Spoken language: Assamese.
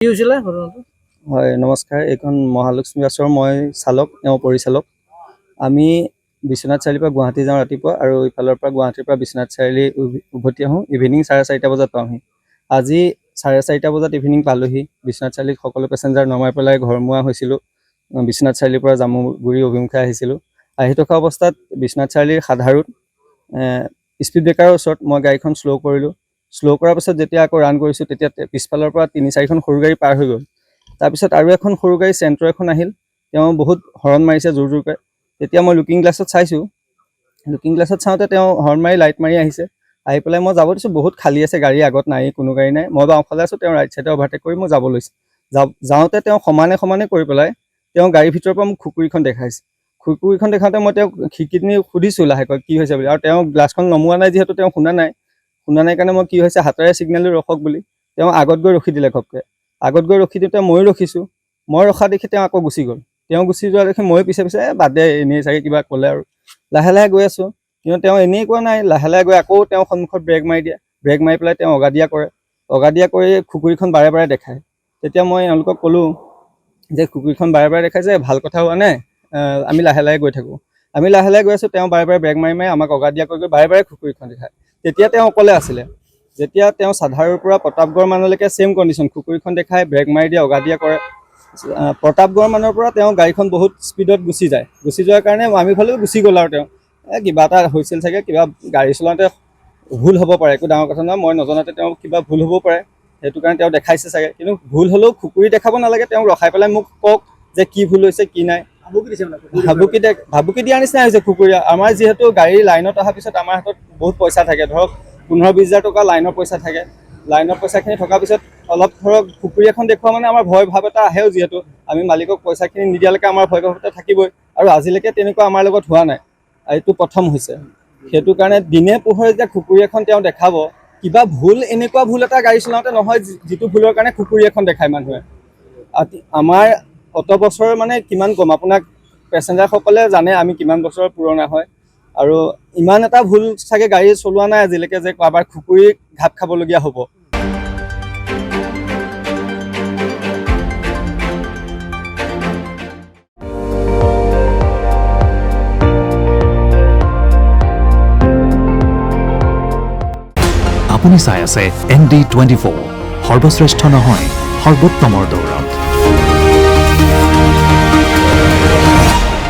কি হৈছিলে ঘটনাটো? হয় নমস্কাৰ, এইখন মহালক্ষ্মী বাছৰ মই চালক, পৰিচালক। আমি বিশ্বনাথ চাৰিআলিৰ পৰা গুৱাহাটী যাওঁ ৰাতিপুৱা, আৰু ইফালৰ পৰা গুৱাহাটীৰ পৰা বিশ্বনাথ চাৰিআলি উভতি আহোঁ। ইভিনিং 4:30 বজাত পাওঁহি। আজি 4:30 বজাত ইভিনিং পালোহি। বিশ্বনাথ চাৰিআলিত সকলো পেচেঞ্জাৰ নমাই পেলাই ঘৰমুৱা হৈছিলোঁ। বিশ্বনাথ চাৰিআলিৰ পৰা জামুগুৰি অভিমুখে আহিছিলোঁ। আহি থকা অৱস্থাত বিশ্বনাথ চাৰিআলিৰ সাধাৰুত স্পীড ব্ৰেকাৰৰ ওচৰত মই গাড়ীখন শ্ল' কৰিলোঁ। শ্ল' কৰাৰ পিছত যেতিয়া আকৌ ৰান কৰিছোঁ, তেতিয়া পিছফালৰ পৰা 3-4খন সৰু গাড়ী পাৰ হৈ গ'ল। তাৰপিছত আৰু এখন সৰু গাড়ী চেণ্ট্ৰ এখন আহিল। তেওঁ বহুত হৰ্ণ মাৰিছে জোৰ জোৰকৈ। তেতিয়া মই লুকিং গ্লাছত চাইছোঁ। লুকিং গ্লাছত চাওঁতে তেওঁ হৰ্ণ মাৰি লাইট মাৰি আহিছে। আহি পেলাই মই যাব দিছোঁ, বহুত খালী আছে, গাড়ী আগত নাই, কোনো গাড়ী নাই। মই বাওঁফালে আছোঁ, তেওঁ ৰাইট চাইডে অভাৰটেক কৰি মই যাব লৈছোঁ। যাওঁতে তেওঁ সমানে সমানে কৰি পেলাই তেওঁ গাড়ীৰ ভিতৰৰ পৰা মোক খুকুৰীখন দেখাইছে। খুকুৰীখন দেখাওঁতে মই তেওঁক খিৰিকীত নি সুধিছোঁ লাহেকৈ কি হৈছে বুলি, আৰু তেওঁ গ্লাছখন নমোৱা নাই, যিহেতু তেওঁ শুনা নাই কাৰণে মই কি হৈছে হাতেৰে ছিগনেল দি ৰখক বুলি তেওঁ আগত গৈ ৰখি দিলে। ঘপকৈ আগত গৈ ৰখি দিওঁতে ময়ো ৰখিছোঁ। মই ৰখা দেখি তেওঁ আকৌ গুচি গ'ল। তেওঁ গুচি যোৱা দেখি ময়ো পিছে পিছে বাদ দে, এনেই চাগে কিবা ক'লে, আৰু লাহে লাহে গৈ আছোঁ। কিন্তু তেওঁ এনেই কোৱা নাই, লাহে লাহে গৈ আকৌ তেওঁ সন্মুখত ব্ৰেক মাৰি দিয়ে। ব্ৰেক মাৰি পেলাই তেওঁ অগাদিয়া কৰে। অগাদিয়া কৰি খুকুৰীখন বাৰে বাৰে দেখায়। তেতিয়া মই এওঁলোকক ক'লোঁ যে খুকুৰীখন বাৰে বাৰে দেখাইছে, ভাল কথা হোৱা নাই, আমি লাহে লাহে গৈ থাকোঁ। আমি লাহে লাহে গৈ আছোঁ। তেওঁ বাৰে বাৰে ব্ৰেক মাৰি মাৰি আমাক অগাদিয়া কৰি বাৰে বাৰে খুকুৰীখন দেখায়। তেতিয়া তেওঁ অকলে আছিলে। যেতিয়া তেওঁ চাধাৰৰ পৰা প্ৰতাপগড় মানলৈকে ছেম কণ্ডিশ্যন, খুকুৰীখন দেখায়, ব্ৰেক মাৰি দিয়ে, অগাদিয়া কৰে। প্ৰতাপগড় মানৰ পৰা তেওঁ গাড়ীখন বহুত স্পীডত গুচি যায়। গুচি যোৱাৰ কাৰণে আমি ভাবিলোঁ গুচি গ'ল, আৰু তেওঁ কিবা এটা হৈছিল চাগে, কিবা গাড়ী চলাওঁতে ভুল হ'ব পাৰে, একো ডাঙৰ কথা নহয়। মই নজনাতে তেওঁ কিবা ভুল হ'ব পাৰে, সেইটো কাৰণে তেওঁ দেখাইছে চাগে। কিন্তু ভুল হ'লেও খুকুৰী দেখাব নালাগে। তেওঁ ৰখাই পেলাই মোক কওক যে কি ভুল হৈছে, কি নাই। ভাবুকি দিয়াৰ নিচিনা হৈছে খুকুৰীয়া। আমাৰ যিহেতু গাড়ী লাইনত অহাৰ পিছত আমাৰ হাতত বহুত পইচা থাকে, ধৰক 15-20 হাজাৰ টকা লাইনৰ পইচা থাকে। লাইনৰ পইচাখিনি থকাৰ পিছত অলপ ধৰক খুকুৰী এখন দেখুওৱা মানে আমাৰ ভয় ভাৱ এটা আহেও, যিহেতু আমি মালিকক পইচাখিনি নিদিয়ালৈকে আমাৰ ভয় ভাৱ এটা থাকিবই। আৰু আজিলৈকে তেনেকুৱা আমাৰ লগত হোৱা নাই, এইটো প্ৰথম হৈছে। সেইটো কাৰণে দিনে পোহৰে যেতিয়া খুকুৰী এখন তেওঁ দেখাব, কিবা ভুল, এনেকুৱা ভুল এটা গাড়ী চলাওঁতে নহয় যিটো ভুলৰ কাৰণে খুকুৰী এখন দেখায় মানুহে। আমাৰ অত বছৰ মানে কিমান ক'ম আপোনাক, পেচেঞ্জাৰসকলে জানে আমি কিমান বছৰৰ পুৰণা হয়, আৰু ইমান এটা ভুল চাগে গাড়ী চলোৱা নাই আজিলৈকে যে কাৰোবাৰ খুকুৰী ঘাট খাবলগীয়া হ'ব। আপুনি চাই আছে ND24, সৰ্বশ্ৰেষ্ঠ নহয়, সৰ্বোত্তমৰ দৌৰ।